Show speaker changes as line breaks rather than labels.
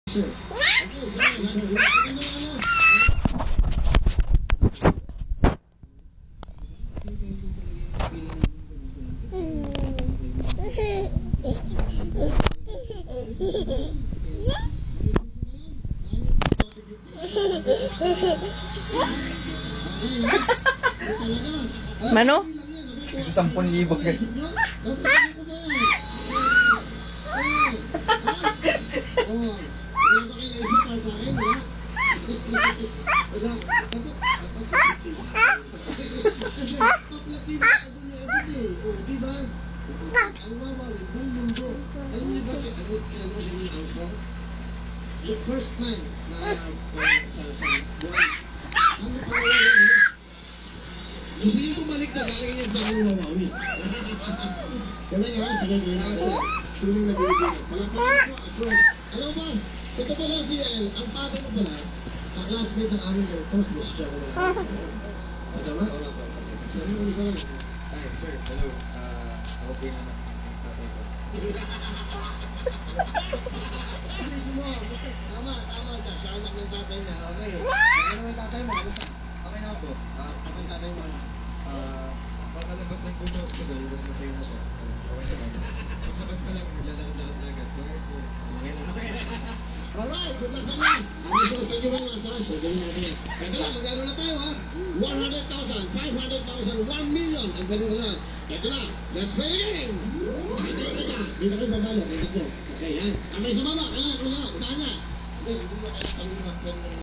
Sir. Okay, sige.
Mano?
10,000 guys.
Yung first man na sa buwan. Ano pa gusto niyo bumalik na galing yung bagong Hawaii. Kaya nga, sige, gawin natin. Tunay na Pilipino. Palapakan ko, approach. Alam ba, ito pala si El, ang father mo pala, classmate ng aming director, si Mr. Jaco. Tama? Sabi mo, isa lang.
Hi, sir. Hello. Ako po yung anak ng tatay ko.
Mismo. Tama siya. Siya anak ng tatay niya. Okay. Ano yung tatay mo? Kamusta?
Okay na po.
Kasi yung tatay mo.
Pagkalabas lang po sa hospital, mas masaya na siya. Okay naman. Pagkalabas pa lang, maglalakad-lakad na agad. So, guys, okay.
Alright, good luck sa inyo. Kami sa inyo mga massage. So, gawin natin yan. Ito lang, magkano na tayo ha? 100,000, 500,000, 1 million. Ang ganun na. Ito na, let's play the game. Dito kayo babalo. Okay, yan. Kamay sa mama. Kailangan ko na. Unahan na. Hindi na kaya